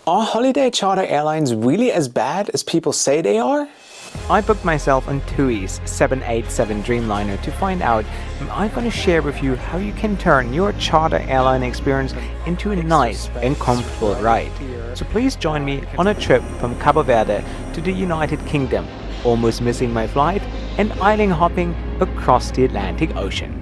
Are holiday charter airlines really as bad as people say they are? I booked myself on TUI's 787 Dreamliner to find out, and I'm going to share with you how you can turn your charter airline experience into a nice and comfortable ride. So please join me on a trip from Cabo Verde to the United Kingdom, almost missing my flight and island hopping across the Atlantic Ocean.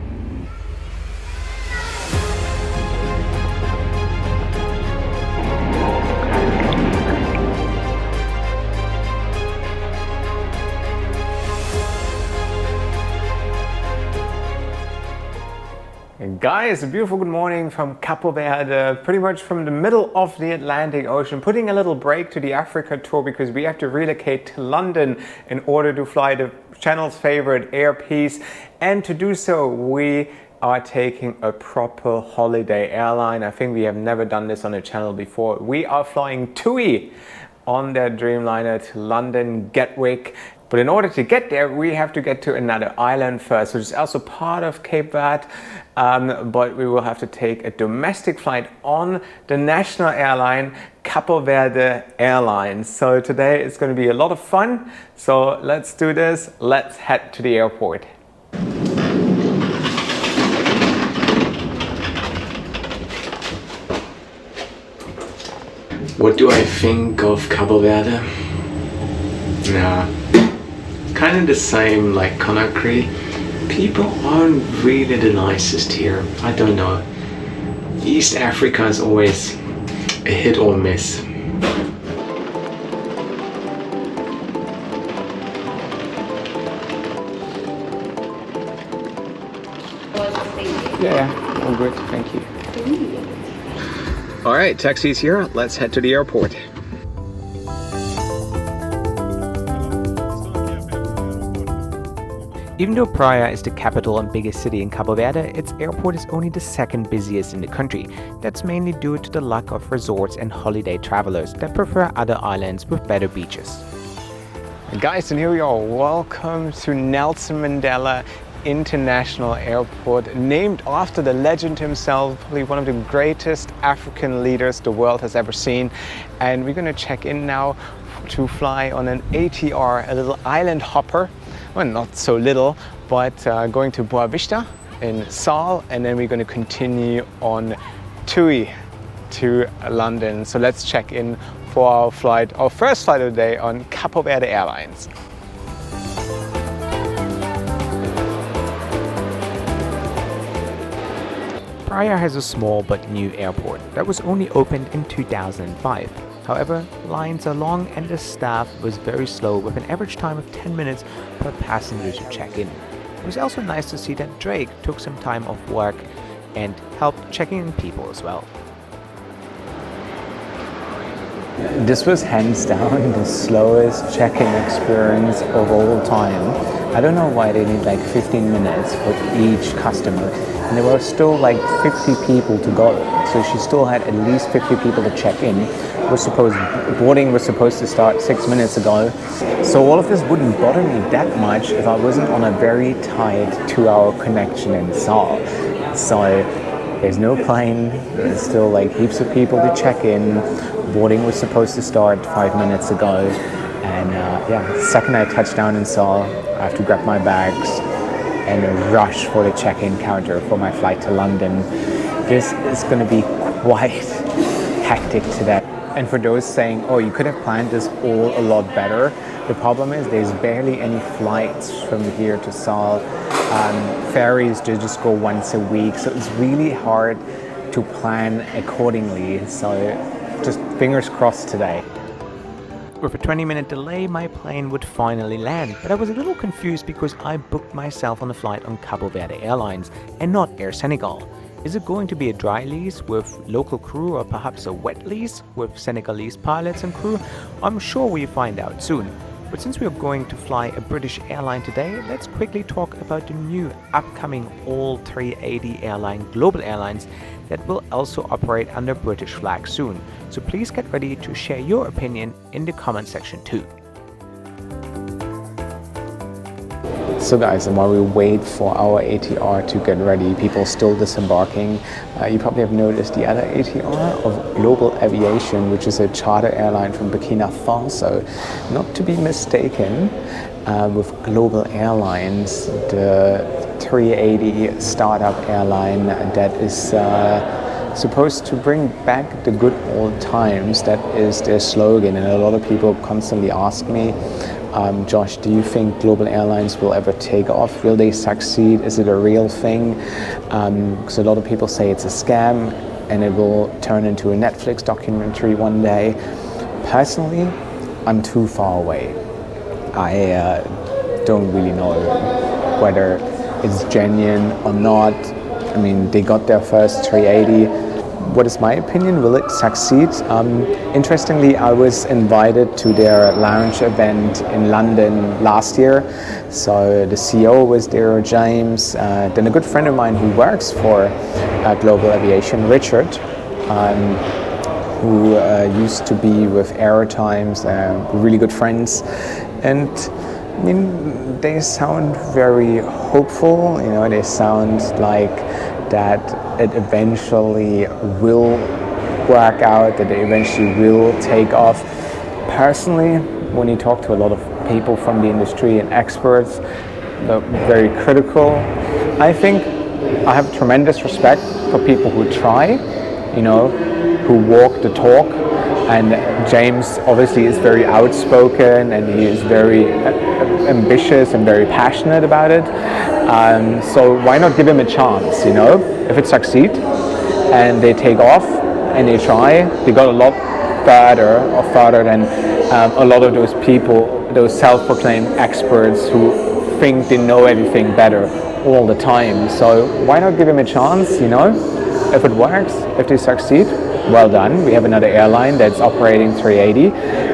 Guys, a beautiful good morning from Cabo Verde, pretty much from the middle of the Atlantic Ocean, putting a little break to the Africa tour because we have to relocate to London in order to fly the channel's favorite Air Peace, and to do so we are taking a proper holiday airline. I think we have never done this on the channel before. We are flying TUI on their Dreamliner to London Gatwick. But in order to get there, we have to get to another island first, which is also part of Cape Verde. But we will have to take a domestic flight on the national airline, Cabo Verde Airlines. So today it's going to be a lot of fun. So let's do this. Let's head to the airport. What do I think of Cabo Verde? Nah. Kind of the same like Conakry. People aren't really the nicest here. I don't know. East Africa is always a hit or miss. Yeah, all good, thank you. Alright, taxi's here. Let's head to the airport. Even though Praia is the capital and biggest city in Cabo Verde, its airport is only the second busiest in the country. That's mainly due to the lack of resorts and holiday travelers that prefer other islands with better beaches. Guys, and here we are. Welcome to Nelson Mandela International Airport, named after the legend himself, probably one of the greatest African leaders the world has ever seen. And we're going to check in now to fly on an ATR, a little island hopper. Well, not so little, but going to Boa Vista in Sal, and then we're going to continue on TUI to London. So let's check in for our flight, our first flight of the day on Cabo Verde Airlines. Praia has a small but new airport that was only opened in 2005. However, lines are long and the staff was very slow, with an average time of 10 minutes per passenger to check in. It was also nice to see that Drake took some time off work and helped checking in people as well. This was hands down the slowest check-in experience of all time. I don't know why they need like 15 minutes for each customer. And there were still like 50 people to go. So she still had at least 50 people to check in. Boarding was supposed to start 6 minutes ago. So all of this wouldn't bother me that much if I wasn't on a very tight 2-hour connection in Seoul. So there's no plane, there's still like heaps of people to check in. Boarding was supposed to start 5 minutes ago. And yeah, the second I touch down in Seoul, I have to grab my bags and rush for the check-in counter for my flight to London. This is going to be quite hectic today. And for those saying, oh, you could have planned this all a lot better, the problem is there's barely any flights from here to Seoul. Ferries just go once a week, so it's really hard to plan accordingly. So just fingers crossed today. With a 20-minute delay, my plane would finally land, but I was a little confused because I booked myself on a flight on Cabo Verde Airlines and not Air Senegal. Is it going to be a dry lease with local crew, or perhaps a wet lease with Senegalese pilots and crew? I'm sure we'll find out soon. But since we are going to fly a British airline today, let's quickly talk about the new upcoming all 380 airline global airlines that will also operate under British flag soon. So please get ready to share your opinion in the comment section too. So guys, and while we wait for our ATR to get ready, people still disembarking. You probably have noticed the other ATR of Global Aviation, which is a charter airline from Burkina Faso. Not to be mistaken with Global Airlines, the 380 startup airline that is supposed to bring back the good old times. That is their slogan, and a lot of people constantly ask me, Josh, do you think Global Airlines will ever take off? Will they succeed? Is it a real thing? Because a lot of people say it's a scam and it will turn into a Netflix documentary one day. Personally, I'm too far away. I don't really know whether it's genuine or not. I mean, they got their first 380. What is my opinion? Will it succeed? Interestingly, I was invited to their lounge event in London last year. So the CEO was there, James. Then a good friend of mine who works for Global Aviation, Richard, who used to be with Airlines, really good friends. And I mean, they sound very hopeful. You know, they sound like that it eventually will work out, that it eventually will take off. Personally, when you talk to a lot of people from the industry and experts, they're very critical. I think I have tremendous respect for people who try, you know, who walk the talk. And James obviously is very outspoken and he is very ambitious and very passionate about it. So why not give him a chance, you know? If it succeeds and they take off and they try, they got a lot further than a lot of those people, those self-proclaimed experts who think they know everything better all the time. So why not give him a chance, you know? If it works, if they succeed, well done. We have another airline that's operating 380.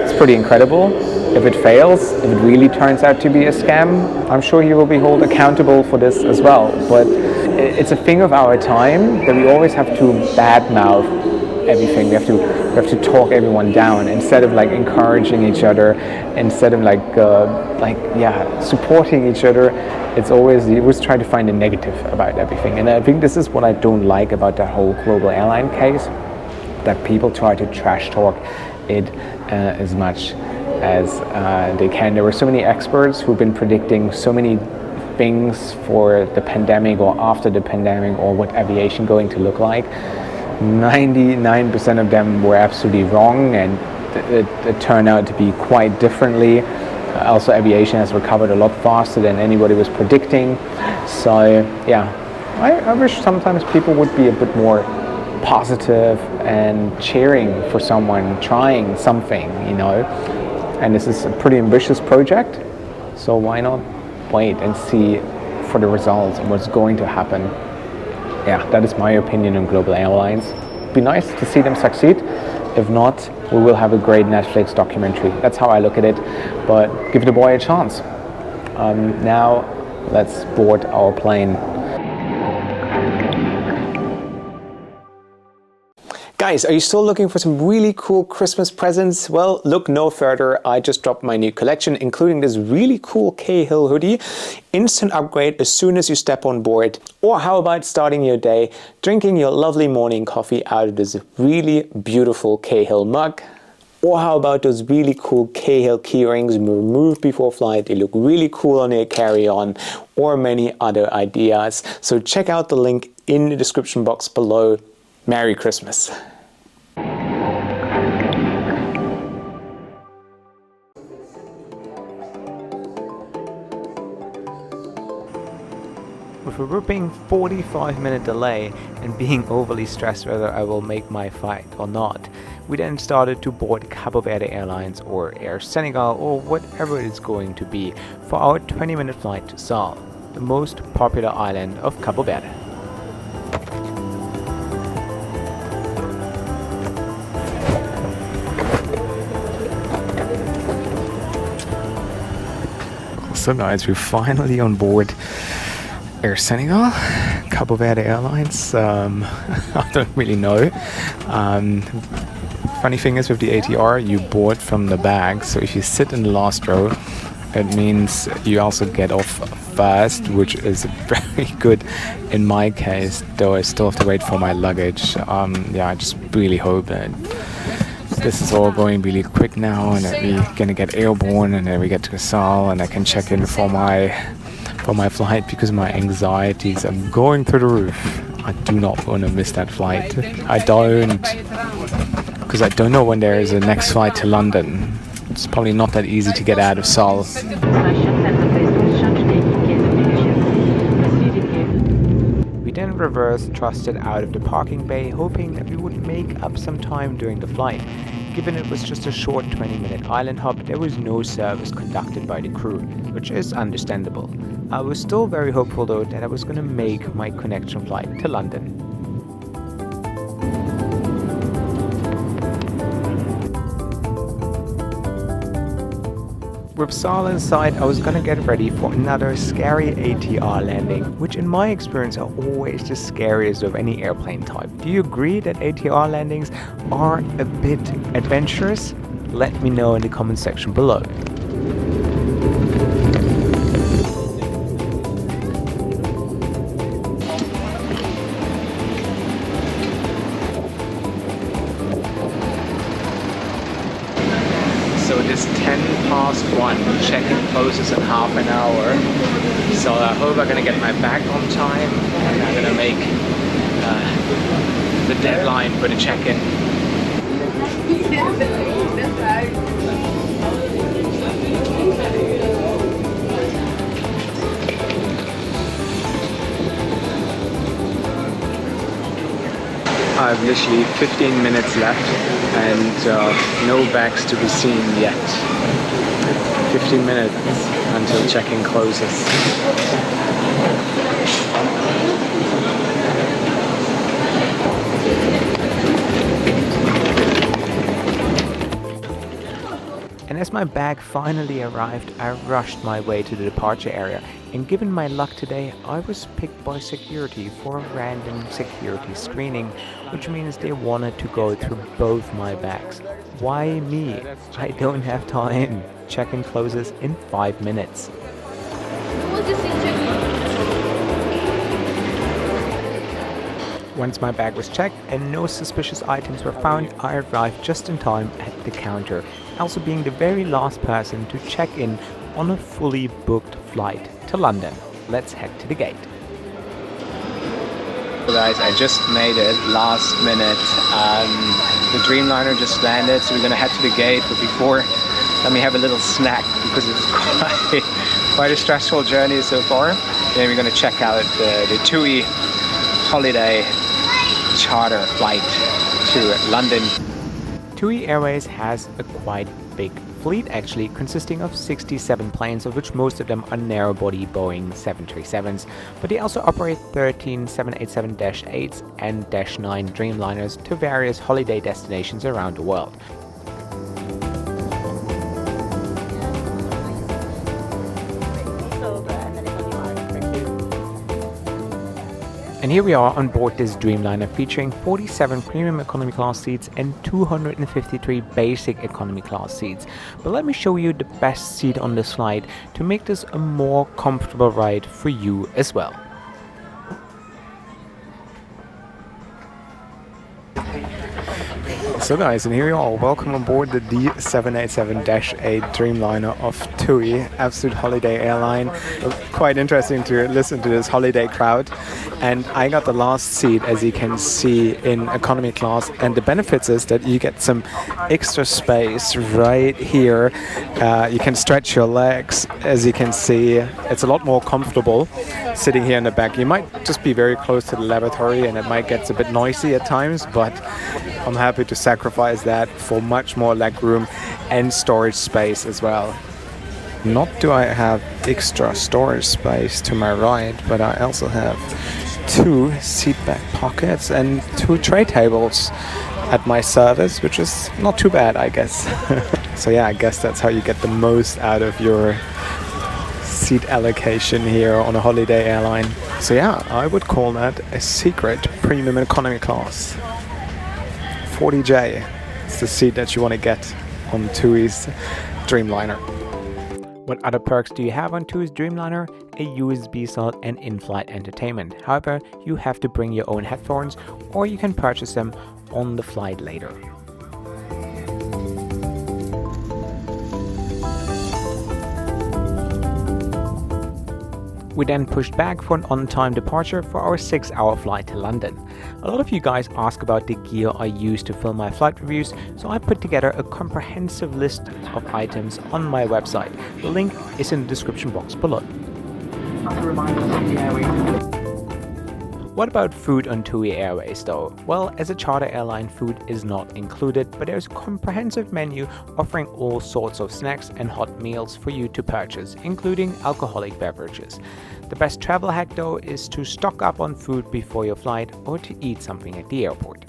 It's pretty incredible. If it fails, if it really turns out to be a scam, I'm sure he will be held accountable for this as well. But it's a thing of our time that we always have to badmouth everything. We have to talk everyone down instead of like encouraging each other, instead of supporting each other. It's always, you always try to find a negative about everything. And I think this is what I don't like about that whole Global Airline case, that people try to trash talk it as much as they can. There were so many experts who've been predicting so many things for the pandemic or after the pandemic or what aviation going to look like. 99% of them were absolutely wrong, and it turned out to be quite differently. Also, aviation has recovered a lot faster than anybody was predicting. So yeah, I wish sometimes people would be a bit more positive and cheering for someone trying something, you know. And this is a pretty ambitious project, so why not wait and see for the results and what's going to happen. Yeah, that is my opinion on Global Airlines. It'd be nice to see them succeed. If not, we will have a great Netflix documentary. That's how I look at it, but give the boy a chance. Now let's board our plane. Guys, are you still looking for some really cool Christmas presents? Well, look no further. I just dropped my new collection, including this really cool Cahill hoodie. Instant upgrade as soon as you step on board. Or how about starting your day drinking your lovely morning coffee out of this really beautiful Cahill mug? Or how about those really cool Cahill keyrings removed before flight? They look really cool on your carry-on, or many other ideas. So check out the link in the description box below. Merry Christmas. With a whopping 45-minute delay and being overly stressed whether I will make my flight or not, we then started to board Cabo Verde Airlines or Air Senegal or whatever it is going to be for our 20-minute flight to Sal, the most popular island of Cabo Verde. So guys, we're finally on board Air Senegal, Cabo Verde Airlines. I don't really know. Funny thing is with the ATR, you board from the back. So if you sit in the last row, It means you also get off fast, which is very good in my case, though I still have to wait for my luggage. Yeah, I just really hope that this is all going really quick now, and that we're gonna get airborne, and then we get to Cahill, and I can check in for my flight, because my anxieties are going through the roof. I do not want to miss that flight. I don't, because I don't know when there is a next flight to London. It's probably not that easy to get out of Seoul. We then reverse thrusted out of the parking bay, hoping that we would make up some time during the flight. Given it was just a short 20-minute island hop, there was no service conducted by the crew, which is understandable. I was still very hopeful though that I was going to make my connection flight to London. With Seoul in sight, I was gonna get ready for another scary ATR landing, which in my experience are always the scariest of any airplane type. Do you agree that ATR landings are a bit adventurous? Let me know in the comment section below. So it is 1:10, check-in closes in half an hour. So I hope I'm gonna get my bag on time, and I'm gonna make the deadline for the check-in. I have literally 15 minutes left, and no bags to be seen yet. 15 minutes until check-in closes. And as my bag finally arrived, I rushed my way to the departure area, and given my luck today, I was picked by security for a random security screening, which means they wanted to go through both my bags. Why me? I don't have time. Check-in closes in 5 minutes. Once my bag was checked and no suspicious items were found, I arrived just in time at the counter, also being the very last person to check in on a fully booked flight to London. Let's head to the gate. Guys, I just made it last minute. The Dreamliner just landed, so we're gonna head to the gate, but before, let me have a little snack, because it's quite a stressful journey so far. Then we're gonna check out the TUI holiday charter flight to London. TUI Airways has a quite big fleet, actually, consisting of 67 planes, of which most of them are narrow-body Boeing 737s, but they also operate 13 787-8s and -9 Dreamliners to various holiday destinations around the world. And here we are on board this Dreamliner, featuring 47 premium economy class seats and 253 basic economy class seats. But let me show you the best seat on this flight to make this a more comfortable ride for you as well. So guys, and here we are. Welcome on board the D787-8 Dreamliner of TUI, absolute holiday airline. Quite interesting to listen to this holiday crowd. And I got the last seat, as you can see, in economy class. And the benefits is that you get some extra space right here. You can stretch your legs, as you can see. It's a lot more comfortable sitting here in the back. You might just be very close to the lavatory, and it might get a bit noisy at times, but I'm happy to sacrifice that for much more leg room and storage space as well. Not do I have extra storage space to my right, but I also have 2 seat back pockets and 2 tray tables at my service, which is not too bad, I guess. So yeah, I guess that's how you get the most out of your seat allocation here on a holiday airline. So yeah, I would call that a secret premium economy class. 40J, it's the seat that you want to get on TUI's Dreamliner. What other perks do you have on TUI's Dreamliner? A USB slot and in-flight entertainment. However, you have to bring your own headphones, or you can purchase them on the flight later. We then pushed back for an on-time departure for our 6-hour flight to London. A lot of you guys ask about the gear I use to film my flight reviews, so I put together a comprehensive list of items on my website. The link is in the description box below. What about food on TUI Airways though? Well, as a charter airline, food is not included, but there's a comprehensive menu offering all sorts of snacks and hot meals for you to purchase, including alcoholic beverages. The best travel hack though is to stock up on food before your flight or to eat something at the airport.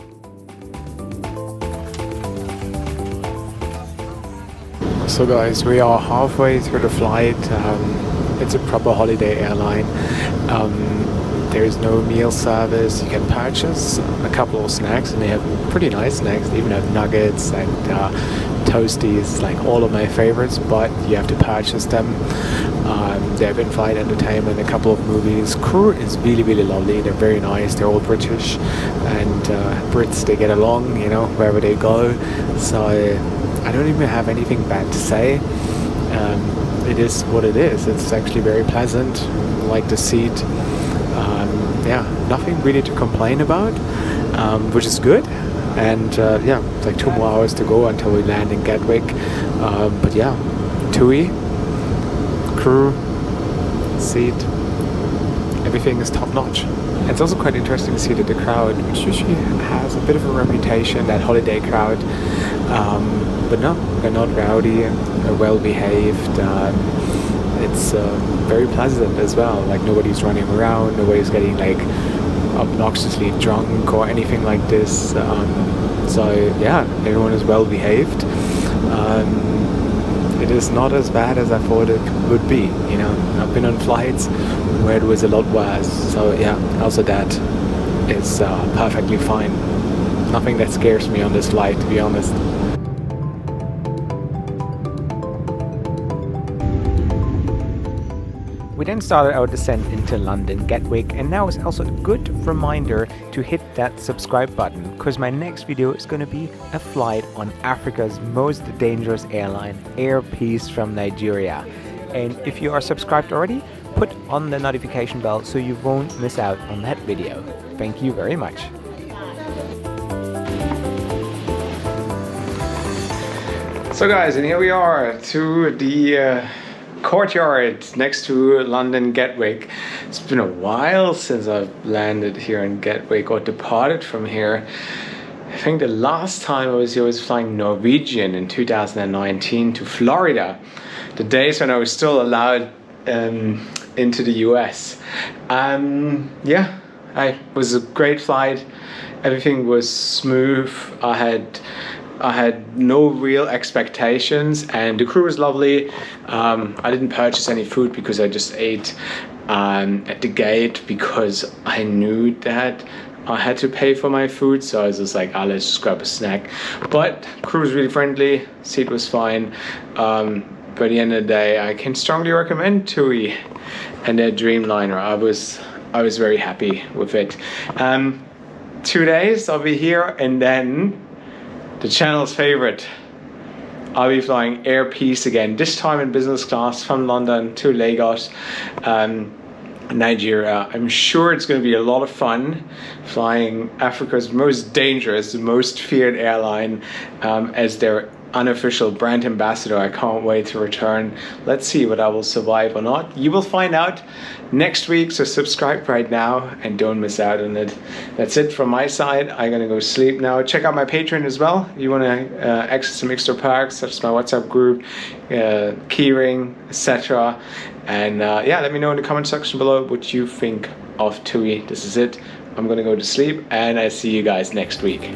So guys, we are halfway through the flight. It's a proper holiday airline. There is no meal service. You can purchase a couple of snacks, and they have pretty nice snacks. They even have nuggets and toasties, like all of my favorites, but you have to purchase them. They have in-flight entertainment, a couple of movies. Crew is really, really lovely. They're very nice. They're all British, and Brits, they get along, you know, wherever they go. So I don't even have anything bad to say. It is what it is. It's actually very pleasant. I like the seat. Yeah, nothing really to complain about, which is good. And yeah, it's like 2 more hours to go until we land in Gatwick. But yeah, TUI, crew, seat, everything is top notch. And it's also quite interesting to see that the crowd, which usually has a bit of a reputation, that holiday crowd, but no, they're not rowdy and they're well behaved. It's very pleasant as well. Like, nobody's running around, nobody's getting like obnoxiously drunk or anything like this. So yeah, everyone is well behaved. It is not as bad as I thought it would be. You know, I've been on flights where it was a lot worse. So yeah, also that is perfectly fine. Nothing that scares me on this flight, to be honest. We then started our descent into London Gatwick, and now is also a good reminder to hit that subscribe button, because my next video is going to be a flight on Africa's most dangerous airline, Air Peace from Nigeria. And if you are subscribed already, put on the notification bell so you won't miss out on that video. Thank you very much. So guys, and here we are to the courtyard next to London Gatwick. It's been a while since I've landed here in Gatwick or departed from here. I think the last time I was here was flying Norwegian in 2019 to Florida, the days when I was still allowed into the US. Yeah, it was a great flight. Everything was smooth. I had no real expectations, and the crew was lovely. I didn't purchase any food because I just ate at the gate, because I knew that I had to pay for my food. So I was just like, let's just grab a snack. But crew was really friendly, seat was fine. By the end of the day, I can strongly recommend TUI and their Dreamliner. I was very happy with it. 2 days I'll be here, and then the channel's favorite, I'll be flying Air Peace again, this time in business class from London to Lagos, Nigeria. I'm sure it's going to be a lot of fun flying Africa's most dangerous, most feared airline as their unofficial brand ambassador. I can't wait to return. Let's see whether I will survive or not. You will find out next week, so subscribe right now and don't miss out on it. That's it from my side. I'm gonna go sleep now. Check out my Patreon as well. You want to access some extra perks such as my WhatsApp group, keyring, etc. And yeah, let me know in the comment section below what you think of TUI. This is it. I'm gonna go to sleep, and I see you guys next week.